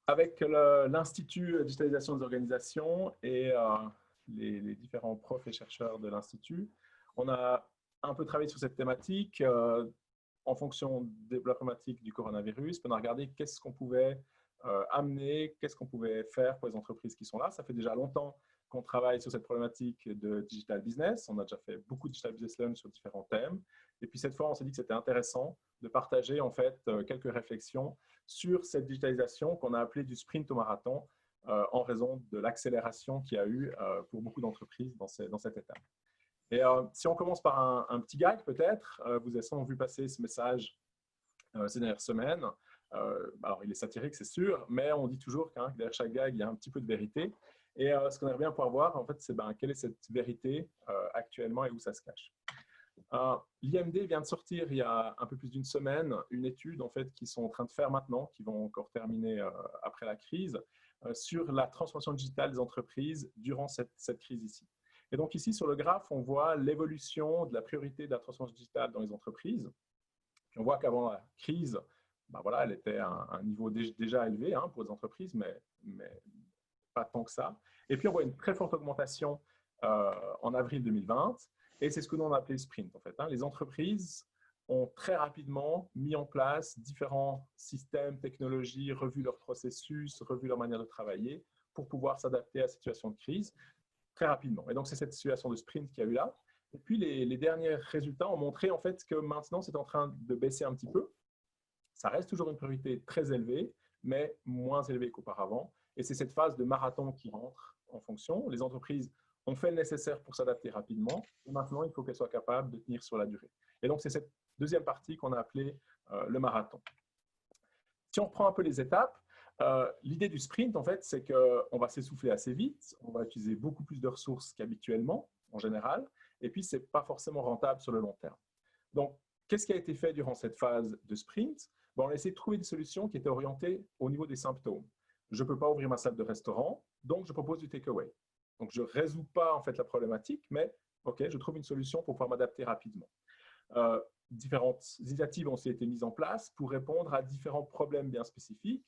Avec l'Institut Digitalisation des organisations et les différents profs et chercheurs de l'Institut, on a un peu travaillé sur cette thématique en fonction de la problématique du coronavirus. On a regardé qu'est-ce qu'on pouvait amener, qu'est-ce qu'on pouvait faire pour les entreprises qui sont là. Ça fait déjà longtemps qu'on travaille sur cette problématique de digital business. On a déjà fait beaucoup de digital business learn sur différents thèmes. Et puis cette fois, on s'est dit que c'était intéressant de partager en fait quelques réflexions sur cette digitalisation qu'on a appelée du sprint au marathon en raison de l'accélération qu'il y a eu pour beaucoup d'entreprises dans cette étape. Et si on commence par un petit gag peut-être, vous avez sans vu passer ce message ces dernières semaines. Alors il est satirique c'est sûr, mais on dit toujours que derrière chaque gag il y a un petit peu de vérité. Et ce qu'on aimerait bien pouvoir voir en fait c'est quelle est cette vérité actuellement et où ça se cache. L'IMD vient de sortir il y a un peu plus d'une semaine une étude en fait qu'ils sont en train de faire maintenant, qui vont encore terminer après la crise, sur la transformation digitale des entreprises durant cette crise ici. Et donc ici sur le graphe, on voit l'évolution de la priorité de la transformation digitale dans les entreprises. Puis on voit qu'avant la crise, voilà, elle était à un niveau déjà élevé pour les entreprises, mais pas tant que ça. Et puis on voit une très forte augmentation en avril 2020. Et c'est ce que nous on a appelé sprint en fait. Les entreprises ont très rapidement mis en place différents systèmes, technologies, revu leurs processus, revu leur manière de travailler pour pouvoir s'adapter à la situation de crise très rapidement. Et donc c'est cette situation de sprint qu'il y a eu là. Et puis les derniers résultats ont montré en fait que maintenant c'est en train de baisser un petit peu. Ça reste toujours une priorité très élevée, mais moins élevée qu'auparavant. Et c'est cette phase de marathon qui rentre en fonction. Les entreprises ont fait le nécessaire pour s'adapter rapidement. Et maintenant, il faut qu'elles soient capables de tenir sur la durée. Et donc, c'est cette deuxième partie qu'on a appelée le marathon. Si on reprend un peu les étapes, l'idée du sprint, en fait, c'est qu'on va s'essouffler assez vite, on va utiliser beaucoup plus de ressources qu'habituellement, en général, et puis, ce n'est pas forcément rentable sur le long terme. Donc, qu'est-ce qui a été fait durant cette phase de sprint? On a essayé de trouver des solutions qui étaient orientées au niveau des symptômes. Je ne peux pas ouvrir ma salle de restaurant, donc je propose du takeaway. Donc, je ne résous pas en fait la problématique, mais OK, je trouve une solution pour pouvoir m'adapter rapidement. Différentes initiatives ont aussi été mises en place pour répondre à différents problèmes bien spécifiques.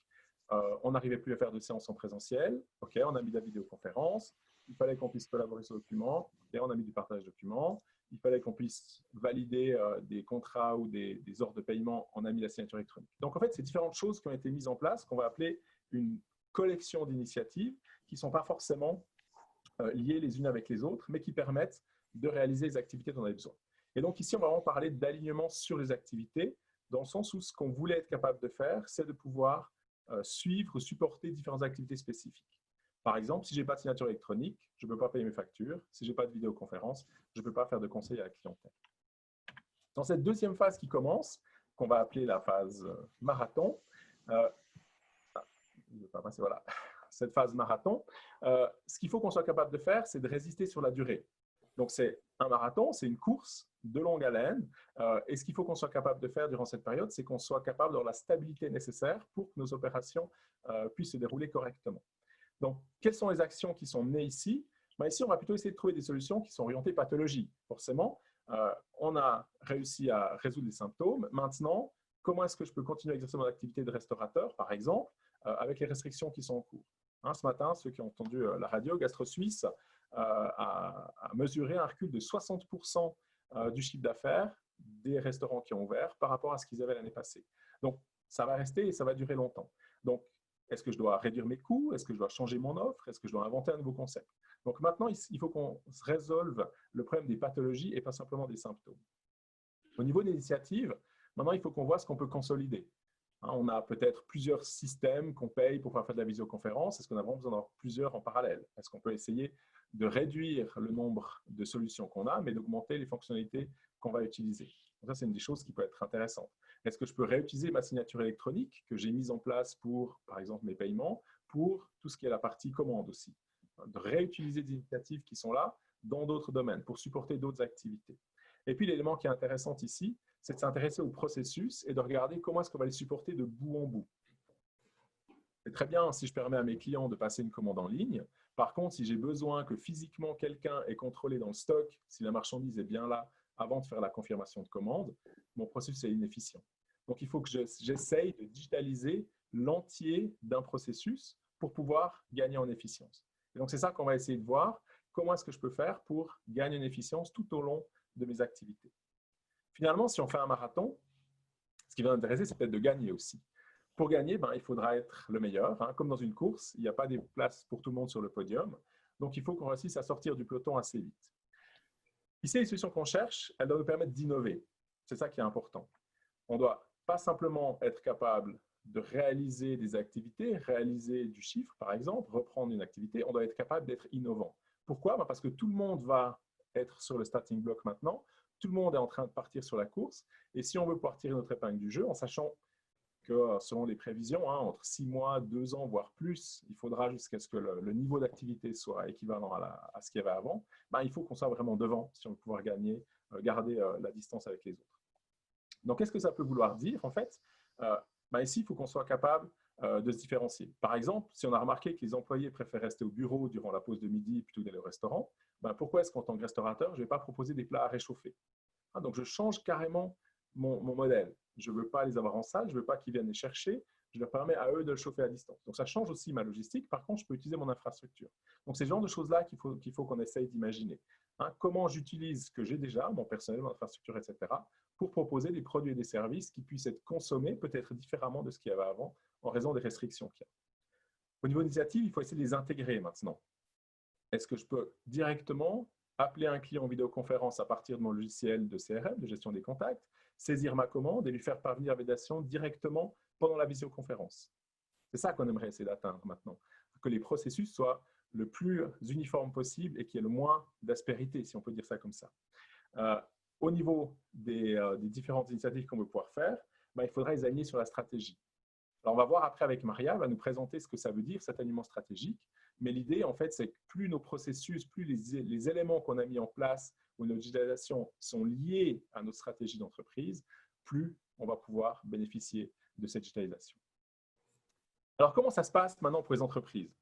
On n'arrivait plus à faire de séances en présentiel. OK, on a mis de la vidéoconférence. Il fallait qu'on puisse collaborer sur le document. Et on a mis du partage de documents. Il fallait qu'on puisse valider des contrats ou des ordres de paiement. On a mis la signature électronique. Donc, en fait, c'est différentes choses qui ont été mises en place qu'on va appeler une collection d'initiatives qui ne sont pas forcément liées les unes avec les autres, mais qui permettent de réaliser les activités dont on a besoin. Et donc, ici, on va vraiment parler d'alignement sur les activités, dans le sens où ce qu'on voulait être capable de faire, c'est de pouvoir suivre, supporter différentes activités spécifiques. Par exemple, si je n'ai pas de signature électronique, je ne peux pas payer mes factures. Si je n'ai pas de vidéoconférence, je ne peux pas faire de conseil à la clientèle. Dans cette deuxième phase qui commence, qu'on va appeler la phase marathon, voilà, cette phase marathon, ce qu'il faut qu'on soit capable de faire, c'est de résister sur la durée. Donc, c'est un marathon, c'est une course de longue haleine. Et ce qu'il faut qu'on soit capable de faire durant cette période, c'est qu'on soit capable d'avoir la stabilité nécessaire pour que nos opérations puissent se dérouler correctement. Donc, quelles sont les actions qui sont nées ici? Ici, on va plutôt essayer de trouver des solutions qui sont orientées pathologie. Forcément, on a réussi à résoudre les symptômes. Maintenant, comment est-ce que je peux continuer à exercer mon activité de restaurateur, par exemple, avec les restrictions qui sont en cours? Ce matin, ceux qui ont entendu la radio, Gastro Suisse a mesuré un recul de 60% du chiffre d'affaires des restaurants qui ont ouvert par rapport à ce qu'ils avaient l'année passée. Donc, ça va rester et ça va durer longtemps. Donc, est-ce que je dois réduire mes coûts? Est-ce que je dois changer mon offre? Est-ce que je dois inventer un nouveau concept? Donc maintenant, il faut qu'on résolve le problème des pathologies et pas simplement des symptômes. Au niveau des initiatives, maintenant, il faut qu'on voit ce qu'on peut consolider. On a peut-être plusieurs systèmes qu'on paye pour pouvoir faire de la visioconférence. Est-ce qu'on a vraiment besoin d'avoir plusieurs en parallèle? Est-ce qu'on peut essayer de réduire le nombre de solutions qu'on a, mais d'augmenter les fonctionnalités qu'on va utiliser? Donc ça, c'est une des choses qui peut être intéressante. Est-ce que je peux réutiliser ma signature électronique que j'ai mise en place pour, par exemple, mes paiements, pour tout ce qui est la partie commande aussi? De réutiliser des initiatives qui sont là dans d'autres domaines pour supporter d'autres activités. Et puis, l'élément qui est intéressant ici, c'est de s'intéresser au processus et de regarder comment est-ce qu'on va les supporter de bout en bout. C'est très bien si je permets à mes clients de passer une commande en ligne. Par contre, si j'ai besoin que physiquement quelqu'un ait contrôlé dans le stock si la marchandise est bien là avant de faire la confirmation de commande, mon processus est inefficient. Donc, il faut que j'essaye de digitaliser l'entier d'un processus pour pouvoir gagner en efficience. Et donc, c'est ça qu'on va essayer de voir. Comment est-ce que je peux faire pour gagner en efficience tout au long de mes activités? Finalement, si on fait un marathon, ce qui va nous intéresser, c'est peut-être de gagner aussi. Pour gagner, il faudra être le meilleur. Comme dans une course, il n'y a pas de place pour tout le monde sur le podium. Donc, il faut qu'on réussisse à sortir du peloton assez vite. Ici, les solutions qu'on cherche, elles doivent nous permettre d'innover. C'est ça qui est important. On ne doit pas simplement être capable de réaliser des activités, réaliser du chiffre, par exemple, reprendre une activité. On doit être capable d'être innovant. Pourquoi? Parce que tout le monde va être sur le starting block maintenant. Tout le monde est en train de partir sur la course. Et si on veut pouvoir tirer notre épingle du jeu, en sachant que selon les prévisions, entre 6 mois, 2 ans, voire plus, il faudra jusqu'à ce que le niveau d'activité soit équivalent à ce qu'il y avait avant, il faut qu'on soit vraiment devant si on veut pouvoir gagner, garder la distance avec les autres. Donc, qu'est-ce que ça peut vouloir dire, en fait? Ici, il faut qu'on soit capable de se différencier. Par exemple, si on a remarqué que les employés préfèrent rester au bureau durant la pause de midi plutôt que d'aller au restaurant, pourquoi est-ce qu'en tant que restaurateur, je ne vais pas proposer des plats à réchauffer? Donc, je change carrément mon modèle. Je ne veux pas les avoir en salle, je ne veux pas qu'ils viennent les chercher, je leur permets à eux de le chauffer à distance. Donc, ça change aussi ma logistique. Par contre, je peux utiliser mon infrastructure. Donc, c'est ce genre de choses-là qu'il faut qu'on essaye d'imaginer. Comment j'utilise ce que j'ai déjà, mon personnel, mon infrastructure, etc., pour proposer des produits et des services qui puissent être consommés peut-être différemment de ce qu'il y avait avant en raison des restrictions qu'il y a. Au niveau d'initiative, il faut essayer de les intégrer maintenant. Est-ce que je peux directement appeler un client en vidéoconférence à partir de mon logiciel de CRM, de gestion des contacts, saisir ma commande et lui faire parvenir la validation directement pendant la visioconférence? C'est ça qu'on aimerait essayer d'atteindre maintenant, que les processus soient le plus uniforme possible et qu'il y ait le moins d'aspérité, si on peut dire ça comme ça. Au niveau des différentes initiatives qu'on veut pouvoir faire, il faudra les aligner sur la stratégie. Alors, on va voir après avec Maria, elle va nous présenter ce que ça veut dire, cet alignement stratégique. Mais l'idée, en fait, c'est que plus nos processus, plus les éléments qu'on a mis en place ou nos digitalisations sont liés à notre stratégie d'entreprise, plus on va pouvoir bénéficier de cette digitalisation. Alors, comment ça se passe maintenant pour les entreprises?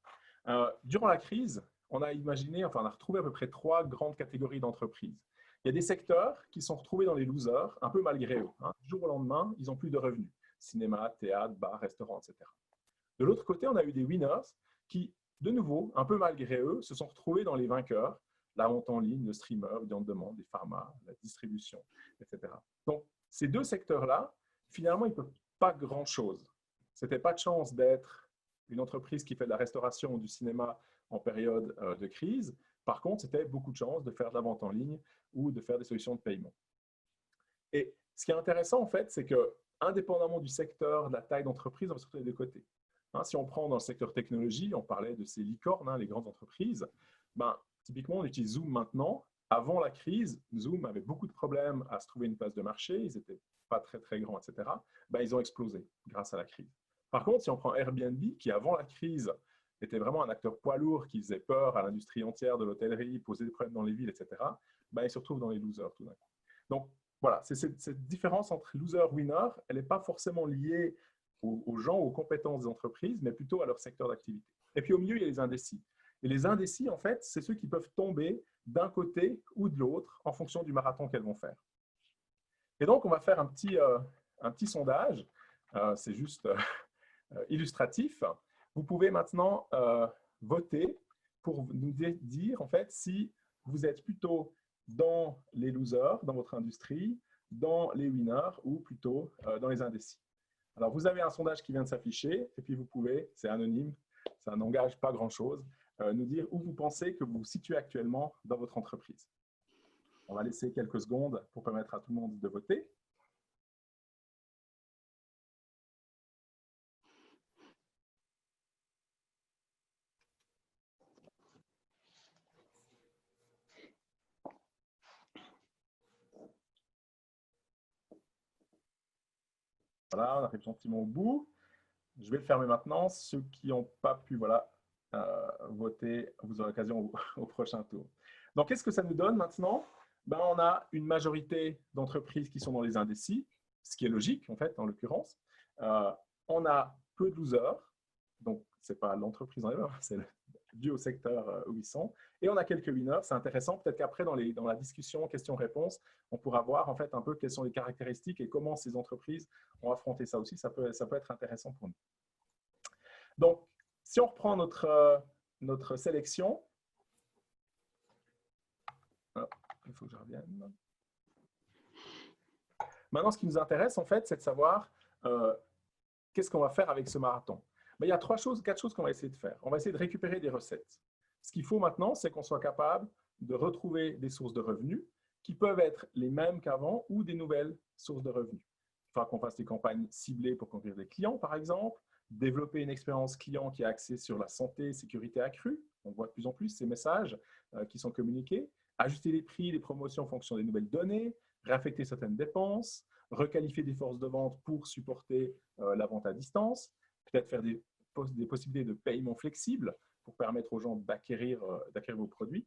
Durant la crise, on a retrouvé à peu près 3 grandes catégories d'entreprises. Il y a des secteurs qui sont retrouvés dans les losers, un peu malgré eux. Du jour au lendemain, ils n'ont plus de revenus. Cinéma, théâtre, bar, restaurant, etc. De l'autre côté, on a eu des winners qui, de nouveau, un peu malgré eux, se sont retrouvés dans les vainqueurs, la vente en ligne, le streamer, le on-demand, les pharma, la distribution, etc. Donc, ces 2 secteurs-là, finalement, ils ne peuvent pas grand-chose. Ce n'était pas de chance d'être une entreprise qui fait de la restauration ou du cinéma en période de crise. Par contre, c'était beaucoup de chance de faire de la vente en ligne ou de faire des solutions de paiement. Et ce qui est intéressant, en fait, c'est que, indépendamment du secteur, de la taille d'entreprise, on va se retrouver des deux côtés. Si on prend dans le secteur technologie, on parlait de ces licornes, les grandes entreprises, typiquement, on utilise Zoom maintenant. Avant la crise, Zoom avait beaucoup de problèmes à se trouver une place de marché, ils n'étaient pas très, très grands, etc. Ils ont explosé grâce à la crise. Par contre, si on prend Airbnb, qui avant la crise était vraiment un acteur poids lourd qui faisait peur à l'industrie entière de l'hôtellerie, posait des problèmes dans les villes, etc., ils se retrouvent dans les losers tout d'un coup. Donc, voilà, cette différence entre loser-winner, elle n'est pas forcément liée aux gens, aux compétences des entreprises, mais plutôt à leur secteur d'activité. Et puis au milieu, il y a les indécis. Et les indécis, en fait, c'est ceux qui peuvent tomber d'un côté ou de l'autre en fonction du marathon qu'elles vont faire. Et donc, on va faire un petit sondage. C'est juste illustratif. Vous pouvez maintenant voter pour nous dire, en fait, si vous êtes plutôt dans les losers, dans votre industrie, dans les winners ou plutôt dans les indécis. Alors, vous avez un sondage qui vient de s'afficher et puis vous pouvez, c'est anonyme, ça n'engage pas grand-chose, nous dire où vous pensez que vous vous situez actuellement dans votre entreprise. On va laisser quelques secondes pour permettre à tout le monde de voter. Voilà, on arrive gentiment au bout. Je vais le fermer maintenant. Ceux qui n'ont pas pu voter, vous aurez l'occasion au prochain tour. Donc, qu'est-ce que ça nous donne maintenant? On a une majorité d'entreprises qui sont dans les indécis, ce qui est logique, en fait, en l'occurrence. On a peu de losers, donc ce n'est pas l'entreprise en elle-même, c'est dû au secteur où ils sont. Et on a quelques winners, c'est intéressant. Peut-être qu'après, dans la discussion, questions-réponses, on pourra voir en fait un peu quelles sont les caractéristiques et comment ces entreprises ont affronté ça aussi. Ça peut être intéressant pour nous. Donc, si on reprend notre sélection, il faut que je revienne. Maintenant, ce qui nous intéresse, en fait, c'est de savoir qu'est-ce qu'on va faire avec ce marathon. Mais il y a 4 choses qu'on va essayer de faire. On va essayer de récupérer des recettes. Ce qu'il faut maintenant, c'est qu'on soit capable de retrouver des sources de revenus qui peuvent être les mêmes qu'avant ou des nouvelles sources de revenus. Il faudra qu'on fasse des campagnes ciblées pour conquérir des clients, par exemple, développer une expérience client qui est axée sur la santé et sécurité accrue. On voit de plus en plus ces messages qui sont communiqués. Ajuster les prix, les promotions en fonction des nouvelles données, réaffecter certaines dépenses, requalifier des forces de vente pour supporter la vente à distance, peut-être faire des possibilités de paiement flexible pour permettre aux gens d'acquérir vos produits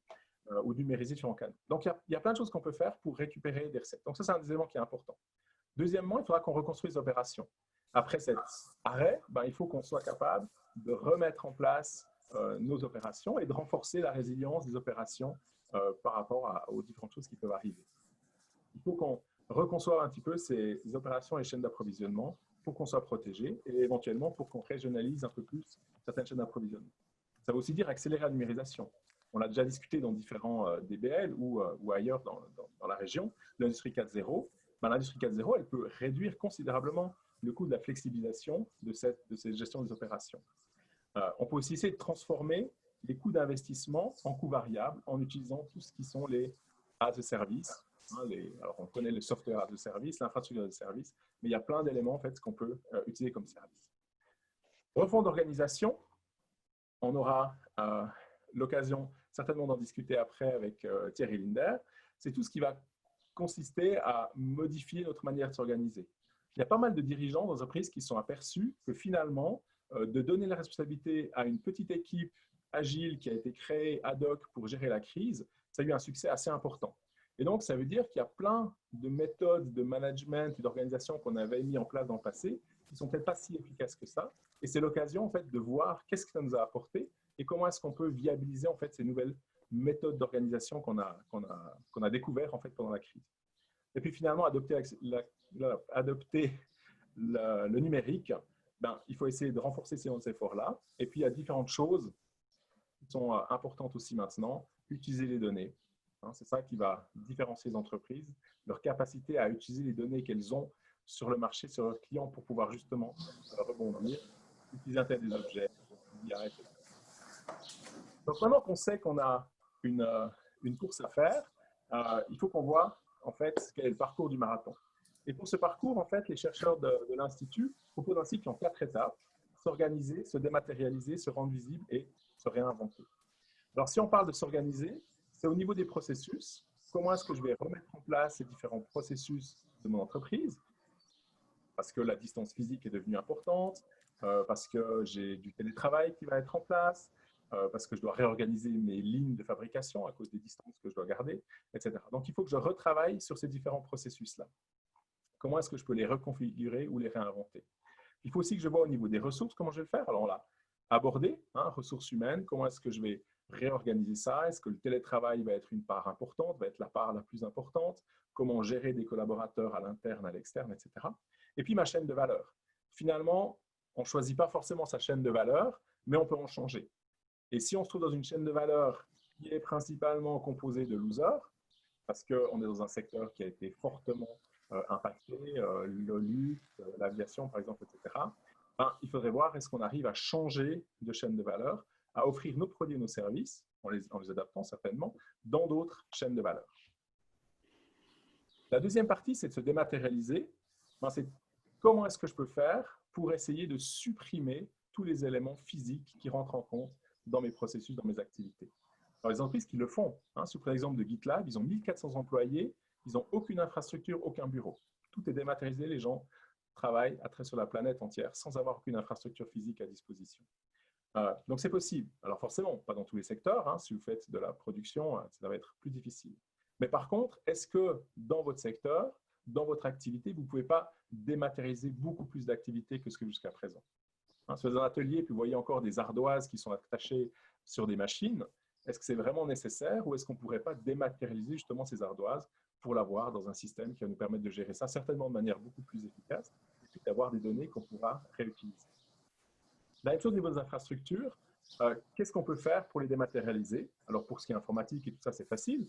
ou de numériser sur un canal. Donc, il y a plein de choses qu'on peut faire pour récupérer des recettes. Donc, ça, c'est un des éléments qui est important. Deuxièmement, il faudra qu'on reconstruise l'opération. Après cet arrêt, il faut qu'on soit capable de remettre en place nos opérations et de renforcer la résilience des opérations par rapport aux différentes choses qui peuvent arriver. Il faut qu'on reconçoive un petit peu ces opérations et chaînes d'approvisionnement pour qu'on soit protégé et éventuellement pour qu'on régionalise un peu plus certaines chaînes d'approvisionnement. Ça veut aussi dire accélérer la numérisation. On l'a déjà discuté dans différents DBL ou ailleurs dans la région, l'industrie 4.0. L'industrie 4.0, elle peut réduire considérablement le coût de la flexibilisation de cette gestion des opérations. On peut aussi essayer de transformer les coûts d'investissement en coûts variables en utilisant tout ce qui sont les as a service. Alors, on connaît le software as a service, l'infrastructure as a service, mais il y a plein d'éléments en fait, qu'on peut utiliser comme service. Refond d'organisation, on aura l'occasion certainement d'en discuter après avec Thierry Linder. C'est tout ce qui va consister à modifier notre manière de s'organiser. Il y a pas mal de dirigeants d'entreprises qui sont aperçus que finalement, de donner la responsabilité à une petite équipe agile qui a été créée ad hoc pour gérer la crise, ça a eu un succès assez important. Et donc, ça veut dire qu'il y a plein de méthodes de management et d'organisation qu'on avait mis en place dans le passé qui ne sont peut-être pas si efficaces que ça. Et c'est l'occasion en fait, de voir qu'est-ce que ça nous a apporté et comment est-ce qu'on peut viabiliser en fait, ces nouvelles méthodes d'organisation qu'on a découvertes en fait, pendant la crise. Et puis finalement, adopter le numérique, il faut essayer de renforcer ces efforts-là. Et puis, il y a différentes choses qui sont importantes aussi maintenant. Utiliser les données. C'est ça qui va différencier les entreprises, leur capacité à utiliser les données qu'elles ont sur le marché, sur leurs clients pour pouvoir justement rebondir, utiliser Internet des objets, etc. Donc maintenant qu'on sait qu'on a une course à faire, il faut qu'on voit en fait quel est le parcours du marathon. Et pour ce parcours, en fait, les chercheurs de l'Institut proposent un cycle en 4 étapes: s'organiser, se dématérialiser, se rendre visible et se réinventer. Alors, si on parle de s'organiser, c'est au niveau des processus. Comment est-ce que je vais remettre en place ces différents processus de mon entreprise? Parce que la distance physique est devenue importante, parce que j'ai du télétravail qui va être en place, parce que je dois réorganiser mes lignes de fabrication à cause des distances que je dois garder, etc. Donc, il faut que je retravaille sur ces différents processus-là. Comment est-ce que je peux les reconfigurer ou les réinventer? Il faut aussi que je vois au niveau des ressources, comment je vais le faire. Alors, on l'a abordé, ressources humaines, comment est-ce que je vais réorganiser ça? Est-ce que le télétravail va être une part importante, va être la part la plus importante? Comment gérer des collaborateurs à l'interne, à l'externe, etc. Et puis, ma chaîne de valeur. Finalement, on ne choisit pas forcément sa chaîne de valeur, mais on peut en changer. Et si on se trouve dans une chaîne de valeur qui est principalement composée de losers, parce qu'on est dans un secteur qui a été fortement impacté, le luxe, l'aviation par exemple, etc., il faudrait voir est-ce qu'on arrive à changer de chaîne de valeur, à offrir nos produits et nos services, en les adaptant certainement, dans d'autres chaînes de valeur. La deuxième partie, c'est de se dématérialiser. C'est comment est-ce que je peux faire pour essayer de supprimer tous les éléments physiques qui rentrent en compte dans mes processus, dans mes activités. Alors, les entreprises qui le font, si vous prenez l'exemple de GitLab, ils ont 1400 employés, ils n'ont aucune infrastructure, aucun bureau. Tout est dématérialisé, les gens travaillent à travers sur la planète entière sans avoir aucune infrastructure physique à disposition. Donc, c'est possible. Alors, forcément, pas dans tous les secteurs. Si vous faites de la production, ça va être plus difficile. Mais par contre, est-ce que dans votre secteur, dans votre activité, vous ne pouvez pas dématérialiser beaucoup plus d'activités que ce que jusqu'à présent? Si vous êtes dans un atelier, puis vous voyez encore des ardoises qui sont attachées sur des machines, est-ce que c'est vraiment nécessaire ou est-ce qu'on ne pourrait pas dématérialiser justement ces ardoises pour l'avoir dans un système qui va nous permettre de gérer ça certainement de manière beaucoup plus efficace et puis d'avoir des données qu'on pourra réutiliser. La même chose au niveau des infrastructures. Qu'est-ce qu'on peut faire pour les dématérialiser? Alors pour ce qui est informatique et tout ça, c'est facile.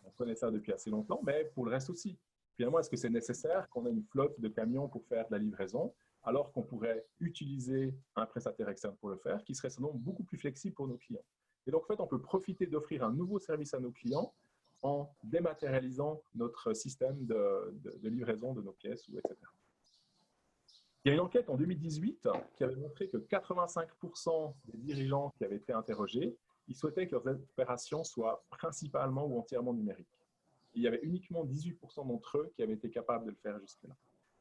On connaît ça depuis assez longtemps, mais pour le reste aussi. Finalement, est-ce que c'est nécessaire qu'on ait une flotte de camions pour faire de la livraison, alors qu'on pourrait utiliser un prestataire externe pour le faire, qui serait sinon beaucoup plus flexible pour nos clients? Et donc, en fait, on peut profiter d'offrir un nouveau service à nos clients en dématérialisant notre système de livraison de nos pièces, etc. Il y a une enquête en 2018 qui avait montré que 85% des dirigeants qui avaient été interrogés, ils souhaitaient que leurs opérations soient principalement ou entièrement numériques. Il y avait uniquement 18% d'entre eux qui avaient été capables de le faire jusque-là.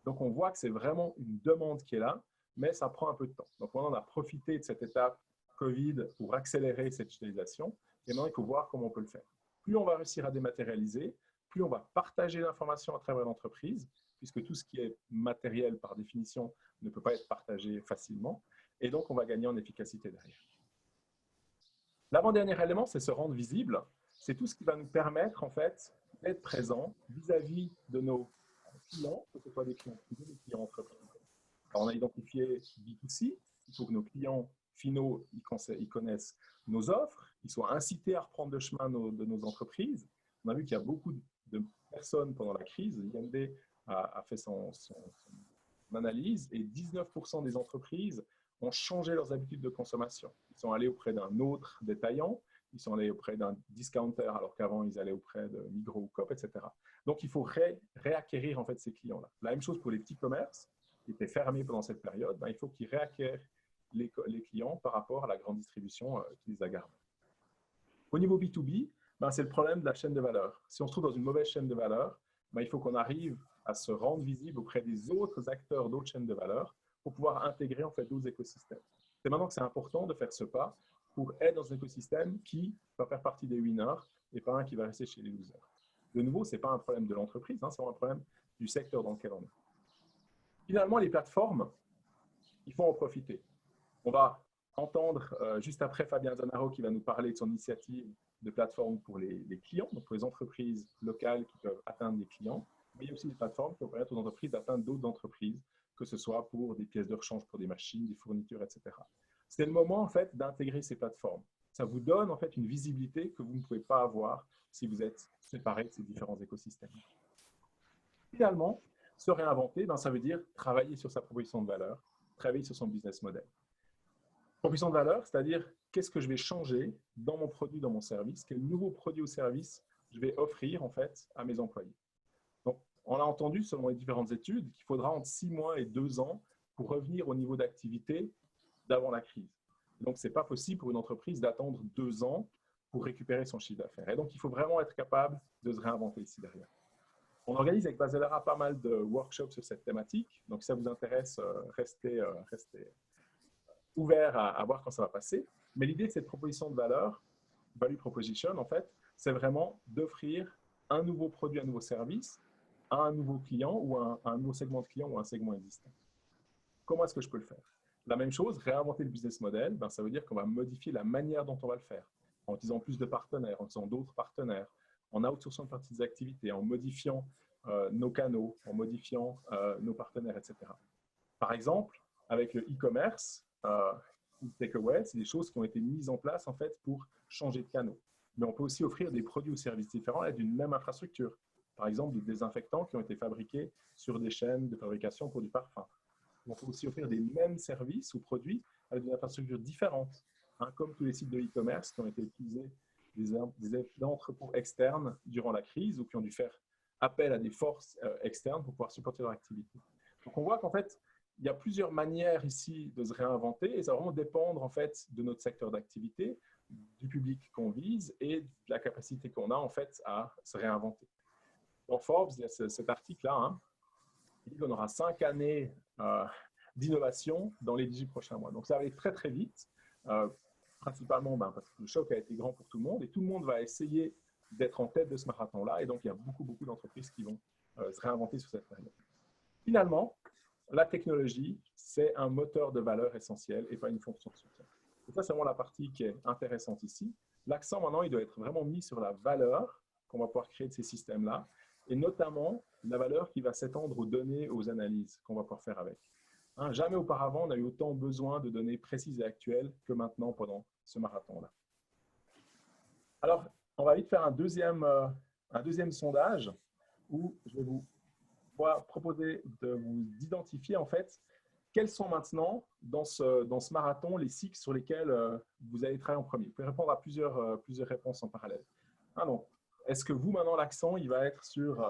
Donc, on voit que c'est vraiment une demande qui est là, mais ça prend un peu de temps. Donc, maintenant, on a profité de cette étape Covid pour accélérer cette digitalisation. Et maintenant, il faut voir comment on peut le faire. Plus on va réussir à dématérialiser, plus on va partager l'information à travers l'entreprise, puisque tout ce qui est matériel, par définition, ne peut pas être partagé facilement. Et donc, on va gagner en efficacité derrière. L'avant-dernier élément, c'est se rendre visible. C'est tout ce qui va nous permettre, en fait, d'être présent vis-à-vis de nos clients, que ce soit des clients privés, des clients entreprises. Alors, on a identifié B2C, il faut que nos clients finaux ils connaissent nos offres, ils soient incités à reprendre le chemin de nos entreprises. On a vu qu'il y a beaucoup de personnes pendant la crise. IMD a fait son analyse et 19% des entreprises ont changé leurs habitudes de consommation. Ils sont allés auprès d'un autre détaillant, ils sont allés auprès d'un discounter alors qu'avant ils allaient auprès de Migros ou Coop, etc. Donc il faut réacquérir en fait ces clients-là. La même chose pour les petits commerces qui étaient fermés pendant cette période, il faut qu'ils réacquièrent les clients par rapport à la grande distribution qui les a gardés. Au niveau B2B, c'est le problème de la chaîne de valeur. Si on se trouve dans une mauvaise chaîne de valeur, il faut qu'on arrive à se rendre visible auprès des autres acteurs d'autres chaînes de valeur pour pouvoir intégrer en fait d'autres écosystèmes. C'est maintenant que c'est important de faire ce pas pour être dans un écosystème qui va faire partie des winners et pas un qui va rester chez les losers. De nouveau, ce n'est pas un problème de l'entreprise, c'est un problème du secteur dans lequel on est. Finalement, les plateformes, il faut en profiter. On va entendre juste après Fabien Zanaro qui va nous parler de son initiative de plateforme pour les clients, donc pour les entreprises locales qui peuvent atteindre les clients. Mais il y a aussi des plateformes qui vont permettre aux entreprises d'atteindre d'autres entreprises, que ce soit pour des pièces de rechange pour des machines, des fournitures, etc. C'est le moment en fait d'intégrer ces plateformes. Ça vous donne en fait une visibilité que vous ne pouvez pas avoir si vous êtes séparé de ces différents écosystèmes. Finalement, se réinventer, ça veut dire travailler sur sa proposition de valeur, travailler sur son business model. Proposition de valeur, c'est-à-dire qu'est-ce que je vais changer dans mon produit, dans mon service, quel nouveau produit ou service je vais offrir en fait à mes employés. Donc, on a entendu, selon les différentes études, qu'il faudra entre 6 mois et 2 ans pour revenir au niveau d'activité d'avant la crise. Donc, ce n'est pas possible pour une entreprise d'attendre 2 ans pour récupérer son chiffre d'affaires. Et donc, il faut vraiment être capable de se réinventer ici derrière. On organise avec Basellara pas mal de workshops sur cette thématique. Donc, si ça vous intéresse, restez ouvert à voir quand ça va passer. Mais l'idée de cette proposition de valeur, value proposition, en fait, c'est vraiment d'offrir un nouveau produit, un nouveau service à un nouveau client ou à un nouveau segment de client ou un segment existant. Comment est-ce que je peux le faire? La même chose, réinventer le business model, ça veut dire qu'on va modifier la manière dont on va le faire, en utilisant plus de partenaires, en utilisant d'autres partenaires, en outsourçant une partie des activités, en modifiant nos canaux, en modifiant nos partenaires, etc. Par exemple, avec le e-commerce, ou le takeaway, c'est des choses qui ont été mises en place en fait pour changer de canaux. Mais on peut aussi offrir des produits ou services différents d'une même infrastructure. Par exemple, des désinfectants qui ont été fabriqués sur des chaînes de fabrication pour du parfum. On peut aussi offrir des mêmes services ou produits avec des infrastructures différentes, comme tous les sites de e-commerce qui ont été utilisés des entrepôts externes durant la crise ou qui ont dû faire appel à des forces externes pour pouvoir supporter leur activité. Donc, on voit qu'en fait, il y a plusieurs manières ici de se réinventer et ça va vraiment dépendre en fait de notre secteur d'activité, du public qu'on vise et de la capacité qu'on a en fait à se réinventer. Dans Forbes, il y a cet article-là, il dit qu'on aura 5 années d'innovation dans les 18 prochains mois. Donc ça va aller très très vite, principalement parce que le choc a été grand pour tout le monde et tout le monde va essayer d'être en tête de ce marathon-là et donc il y a beaucoup d'entreprises qui vont se réinventer sur cette période. Finalement, la technologie, c'est un moteur de valeur essentiel et pas une fonction de soutien. Et ça, c'est vraiment la partie qui est intéressante ici. L'accent, maintenant, il doit être vraiment mis sur la valeur qu'on va pouvoir créer de ces systèmes-là, et notamment la valeur qui va s'étendre aux données, aux analyses qu'on va pouvoir faire avec. Hein, jamais auparavant, on a eu autant besoin de données précises et actuelles que maintenant pendant ce marathon-là. Alors, on va vite faire un deuxième sondage où je vais vous proposer d'identifier en fait quels sont maintenant dans ce marathon les cycles sur lesquels vous allez travailler en premier. Vous pouvez répondre à plusieurs réponses en parallèle. Ah non. Est-ce que vous, maintenant, l'accent, il va être sur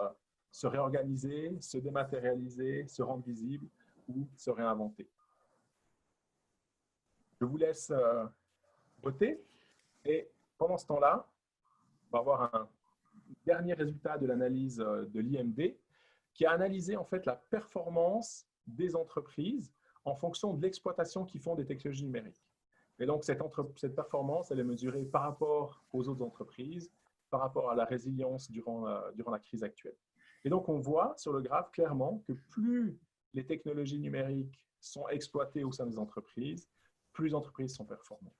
se réorganiser, se dématérialiser, se rendre visible ou se réinventer? Je vous laisse voter et pendant ce temps-là, on va avoir un dernier résultat de l'analyse de l'IMD qui a analysé en fait la performance des entreprises en fonction de l'exploitation qu'ils font des technologies numériques. Et donc, cette performance, elle est mesurée par rapport aux autres entreprises, par rapport à la résilience durant la crise actuelle. Et donc, on voit sur le graphe clairement que plus les technologies numériques sont exploitées au sein des entreprises, plus les entreprises sont performantes.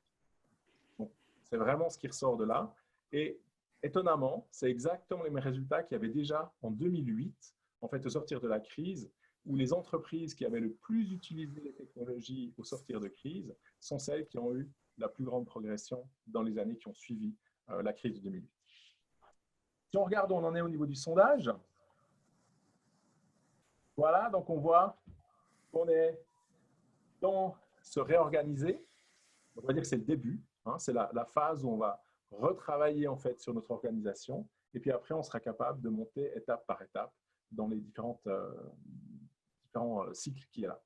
Donc, c'est vraiment ce qui ressort de là. Et étonnamment, c'est exactement les mêmes résultats qu'il y avait déjà en 2008, en fait, au sortir de la crise, où les entreprises qui avaient le plus utilisé les technologies au sortir de crise sont celles qui ont eu la plus grande progression dans les années qui ont suivi la crise de 2008. Si on regarde où on en est au niveau du sondage, voilà, donc on voit qu'on est dans se réorganiser. On va dire que c'est le début, hein, c'est la phase où on va retravailler en fait sur notre organisation et puis après on sera capable de monter étape par étape dans les différents cycles qu'il y a là.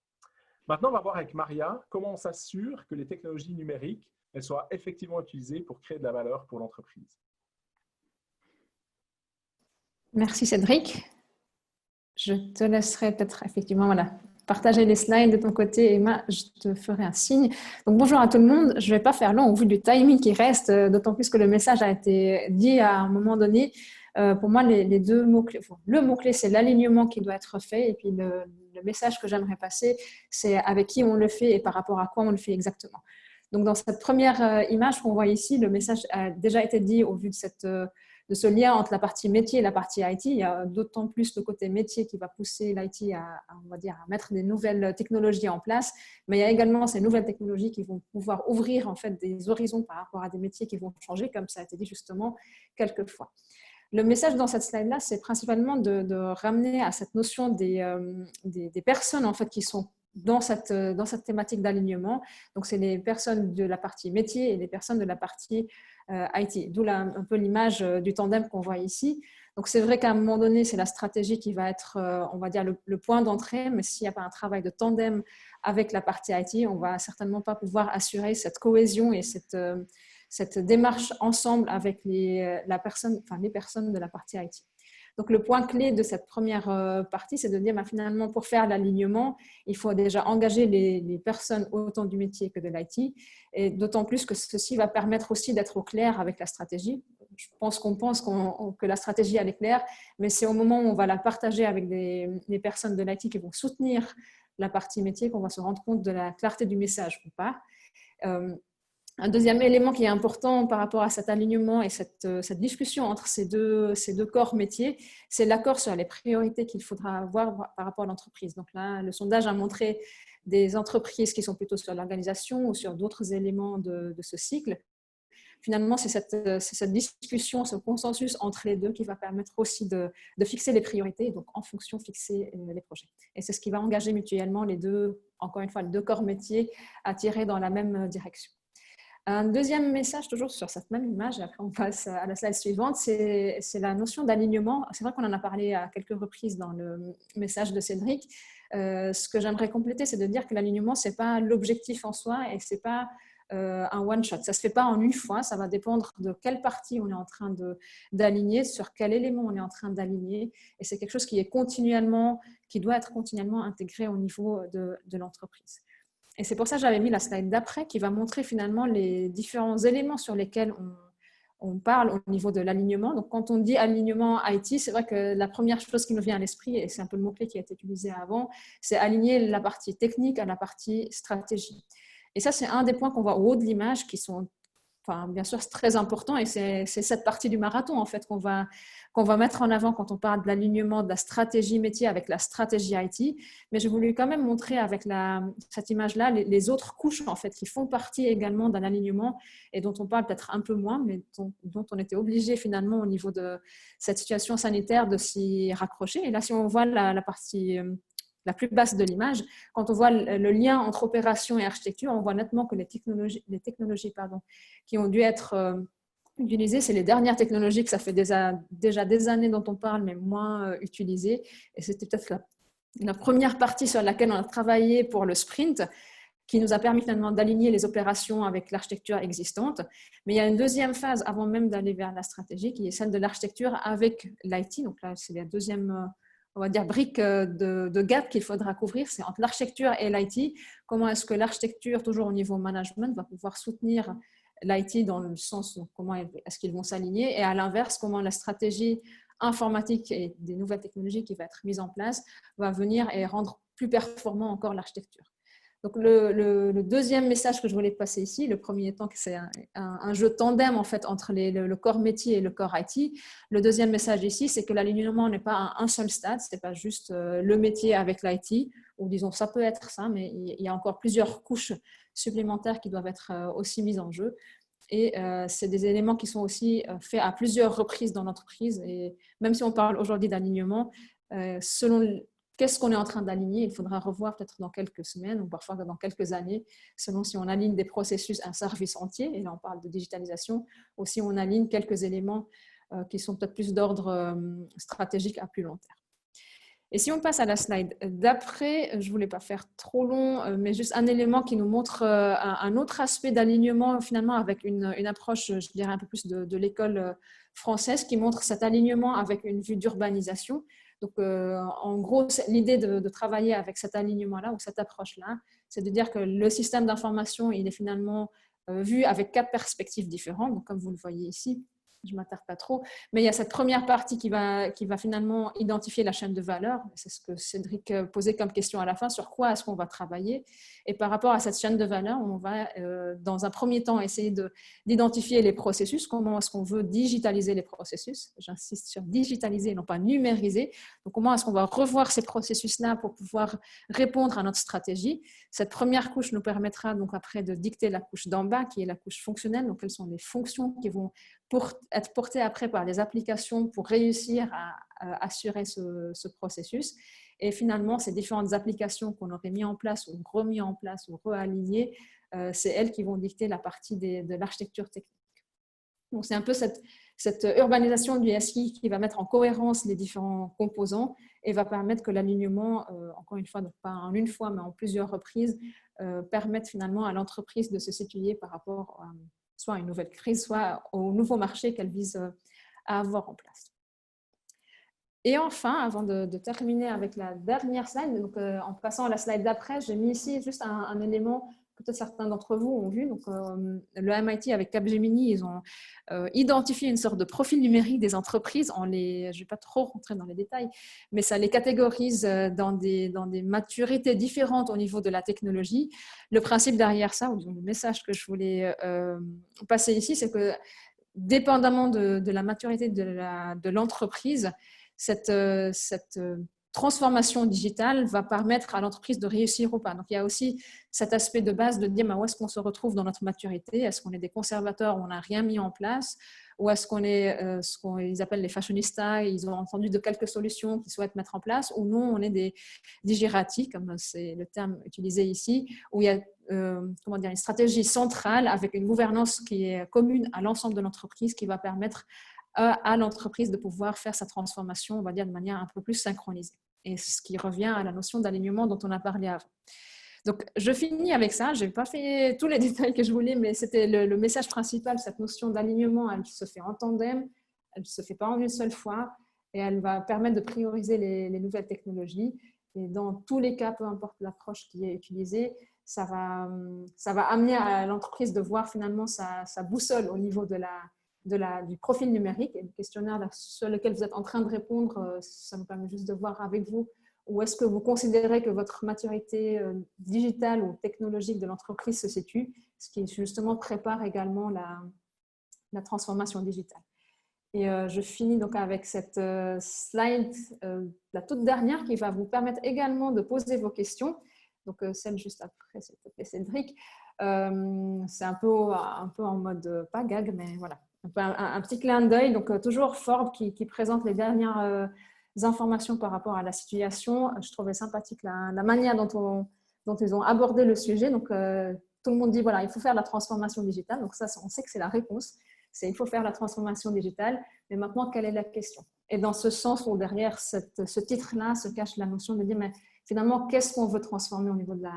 Maintenant, on va voir avec Maria comment on s'assure que les technologies numériques elles soient effectivement utilisées pour créer de la valeur pour l'entreprise. Merci Cédric. Je te laisserai peut-être effectivement partager les slides de ton côté. Emma, je te ferai un signe. Donc bonjour à tout le monde. Je ne vais pas faire long au vu du timing qui reste, d'autant plus que le message a été dit à un moment donné. Pour moi, les deux mots-clés, le mot-clé, c'est l'alignement qui doit être fait. Et puis le message que j'aimerais passer, c'est avec qui on le fait et par rapport à quoi on le fait exactement. Donc dans cette première image qu'on voit ici, le message a déjà été dit au vu de ce lien entre la partie métier et la partie IT. Il y a d'autant plus le côté métier qui va pousser l'IT on va dire, à mettre des nouvelles technologies en place, mais il y a également ces nouvelles technologies qui vont pouvoir ouvrir en fait des horizons par rapport à des métiers qui vont changer, comme ça a été dit justement quelques fois. Le message dans cette slide-là, c'est principalement de ramener à cette notion des personnes en fait, qui sont dans cette thématique d'alignement. Donc, c'est les personnes de la partie métier et les personnes de la partie IT. D'où un peu l'image du tandem qu'on voit ici. Donc, c'est vrai qu'à un moment donné, c'est la stratégie qui va être, on va dire, le point d'entrée. Mais s'il n'y a pas un travail de tandem avec la partie IT, on ne va certainement pas pouvoir assurer cette cohésion et cette démarche ensemble avec les personnes de la partie IT. Donc, le point clé de cette première partie, c'est de dire finalement, pour faire l'alignement, il faut déjà engager les personnes autant du métier que de l'IT, et d'autant plus que ceci va permettre aussi d'être au clair avec la stratégie. Je pense que la stratégie elle est claire, mais c'est au moment où on va la partager avec les personnes de l'IT qui vont soutenir la partie métier qu'on va se rendre compte de la clarté du message ou pas. Un deuxième élément qui est important par rapport à cet alignement et cette discussion entre ces deux corps métiers, c'est l'accord sur les priorités qu'il faudra avoir par rapport à l'entreprise. Donc là, le sondage a montré des entreprises qui sont plutôt sur l'organisation ou sur d'autres éléments de ce cycle. Finalement, c'est cette discussion, ce consensus entre les deux qui va permettre aussi de fixer les priorités et donc en fonction fixer les projets. Et c'est ce qui va engager mutuellement les deux corps métiers à tirer dans la même direction. Un deuxième message, toujours sur cette même image, et après on passe à la slide suivante, c'est la notion d'alignement. C'est vrai qu'on en a parlé à quelques reprises dans le message de Cédric. Ce que j'aimerais compléter, c'est de dire que l'alignement, ce n'est pas l'objectif en soi et ce n'est pas un one-shot. Ça ne se fait pas en une fois, ça va dépendre de quelle partie on est en train d'aligner, sur quel élément on est en train d'aligner. Et c'est quelque chose qui doit être continuellement intégré au niveau de l'entreprise. Et c'est pour ça que j'avais mis la slide d'après qui va montrer finalement les différents éléments sur lesquels on parle au niveau de l'alignement. Donc, quand on dit alignement IT, c'est vrai que la première chose qui nous vient à l'esprit, et c'est un peu le mot-clé qui a été utilisé avant, c'est aligner la partie technique à la partie stratégie. Et ça, c'est un des points qu'on voit au haut de l'image qui sont, enfin, bien sûr, c'est très important et c'est cette partie du marathon en fait qu'on va mettre en avant quand on parle de l'alignement de la stratégie métier avec la stratégie IT. Mais j'ai voulu quand même montrer avec cette image-là les autres couches en fait qui font partie également d'un alignement et dont on parle peut-être un peu moins, mais dont on était obligé finalement au niveau de cette situation sanitaire de s'y raccrocher. Et là, si on voit la partie la plus basse de l'image, quand on voit le lien entre opération et architecture, on voit nettement que les technologies qui ont dû être utilisées, c'est les dernières technologies que ça fait déjà des années dont on parle, mais moins utilisées. Et c'était peut-être la première partie sur laquelle on a travaillé pour le sprint, qui nous a permis finalement d'aligner les opérations avec l'architecture existante. Mais il y a une deuxième phase avant même d'aller vers la stratégie, qui est celle de l'architecture avec l'IT. Donc là, c'est la deuxième on va dire, brique de gap qu'il faudra couvrir, c'est entre l'architecture et l'IT. Comment est-ce que l'architecture, toujours au niveau management, va pouvoir soutenir l'IT dans le sens où comment est-ce qu'ils vont s'aligner, et à l'inverse, comment la stratégie informatique et des nouvelles technologies qui va être mise en place va venir et rendre plus performant encore l'architecture. Donc, le deuxième message que je voulais passer ici, le premier étant que c'est un jeu tandem en fait, entre le corps métier et le corps IT. Le deuxième message ici, c'est que l'alignement n'est pas à un seul stade, ce n'est pas juste le métier avec l'IT, ou disons ça peut être ça, mais il y a encore plusieurs couches supplémentaires qui doivent être aussi mises en jeu. Et c'est des éléments qui sont aussi faits à plusieurs reprises dans l'entreprise. Et même si on parle aujourd'hui d'alignement, selon qu'est-ce qu'on est en train d'aligner, il faudra revoir peut-être dans quelques semaines ou parfois dans quelques années, selon si on aligne des processus, un service entier, et là on parle de digitalisation, ou si on aligne quelques éléments qui sont peut-être plus d'ordre stratégique à plus long terme. Et si on passe à la slide d'après, je ne voulais pas faire trop long, mais juste un élément qui nous montre un autre aspect d'alignement finalement avec une approche, je dirais, un peu plus de l'école française qui montre cet alignement avec une vue d'urbanisation. Donc, en gros, l'idée de travailler avec cet alignement-là ou cette approche-là, c'est de dire que le système d'information, il est finalement vu avec 4 perspectives différentes. Donc, comme vous le voyez ici, je ne m'attarde pas trop, mais il y a cette première partie qui va finalement identifier la chaîne de valeur. C'est ce que Cédric posait comme question à la fin, sur quoi est-ce qu'on va travailler. Et par rapport à cette chaîne de valeur, on va dans un premier temps essayer d'identifier les processus, comment est-ce qu'on veut digitaliser les processus. J'insiste sur digitaliser et non pas numériser. Donc comment est-ce qu'on va revoir ces processus-là pour pouvoir répondre à notre stratégie. Cette première couche nous permettra donc après de dicter la couche d'en bas, qui est la couche fonctionnelle. Donc quelles sont les fonctions qui vont être portées après par les applications pour réussir à assurer ce processus. Et finalement, ces différentes applications qu'on aurait mis en place ou remis en place ou réalignées, c'est elles qui vont dicter la partie de l'architecture technique. Donc, c'est un peu cette urbanisation du SI qui va mettre en cohérence les différents composants et va permettre que l'alignement, encore une fois, donc pas en une fois, mais en plusieurs reprises, permette finalement à l'entreprise de se situer par rapport soit à une nouvelle crise, soit au nouveau marché qu'elle vise à avoir en place. Et enfin, avant de terminer avec la dernière slide, donc, en passant à la slide d'après, j'ai mis ici juste un élément que peut-être certains d'entre vous ont vu. Donc, le MIT avec Capgemini, ils ont identifié une sorte de profil numérique des entreprises. Je ne vais pas trop rentrer dans les détails, mais ça les catégorise dans des maturités différentes au niveau de la technologie. Le principe derrière ça, ou le message que je voulais passer ici, c'est que dépendamment de la maturité de l'entreprise, cette transformation digitale va permettre à l'entreprise de réussir ou pas. Donc, il y a aussi cet aspect de base de dire où est-ce qu'on se retrouve dans notre maturité. Est-ce qu'on est des conservateurs où on n'a rien mis en place, ou est-ce qu'on est ce qu'ils appellent les fashionistas, ils ont entendu de quelques solutions qu'ils souhaitent mettre en place, ou non, on est des digérati, comme c'est le terme utilisé ici, où il y a une stratégie centrale avec une gouvernance qui est commune à l'ensemble de l'entreprise qui va permettre à l'entreprise de pouvoir faire sa transformation, on va dire, de manière un peu plus synchronisée. Et ce qui revient à la notion d'alignement dont on a parlé avant. Donc, je finis avec ça. Je n'ai pas fait tous les détails que je voulais, mais c'était le message principal. Cette notion d'alignement, elle se fait en tandem, elle ne se fait pas en une seule fois, et elle va permettre de prioriser les nouvelles technologies. Et dans tous les cas, peu importe l'approche qui est utilisée, ça va amener à l'entreprise de voir finalement sa boussole au niveau du profil numérique. Et le questionnaire sur lequel vous êtes en train de répondre, ça nous permet juste de voir avec vous où est-ce que vous considérez que votre maturité digitale ou technologique de l'entreprise se situe, ce qui justement prépare également la transformation digitale. Et je finis donc avec cette slide, la toute dernière, qui va vous permettre également de poser vos questions. Donc, celle juste après, s'il te plaît, Cédric. C'est un peu en mode, pas gag, mais voilà, un petit clin d'œil. Donc, toujours Forbes qui présente les dernières informations par rapport à la situation. Je trouvais sympathique la manière dont ils ont abordé le sujet. Donc, tout le monde dit, voilà, il faut faire la transformation digitale. Donc, ça, on sait que c'est la réponse. Il faut faire la transformation digitale. Mais maintenant, quelle est la question? Et dans ce sens où derrière ce titre-là se cache la notion de dire, mais finalement, qu'est-ce qu'on veut transformer au niveau de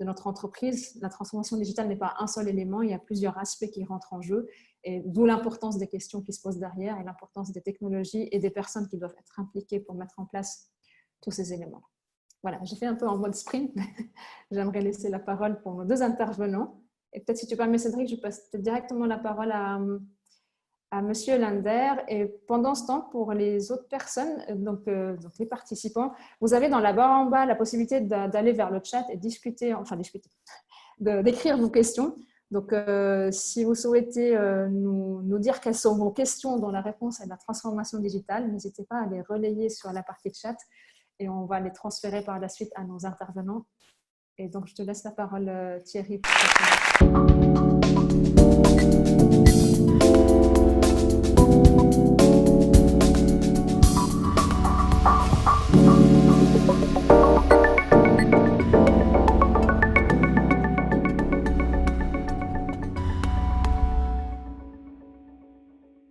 notre entreprise? La transformation digitale n'est pas un seul élément, il y a plusieurs aspects qui rentrent en jeu, et d'où l'importance des questions qui se posent derrière et l'importance des technologies et des personnes qui doivent être impliquées pour mettre en place tous ces éléments. Voilà, j'ai fait un peu en mode sprint, mais j'aimerais laisser la parole pour nos deux intervenants. Et peut-être, si tu permets, Cédric, je passe directement la parole à Monsieur Lander. Et pendant ce temps, pour les autres personnes, donc les participants, vous avez dans la barre en bas la possibilité d'aller vers le chat et d'écrire vos questions. Donc, si vous souhaitez nous dire quelles sont vos questions dans la réponse à la transformation digitale, n'hésitez pas à les relayer sur la partie chat et on va les transférer par la suite à nos intervenants. Et donc, je te laisse la parole, Thierry.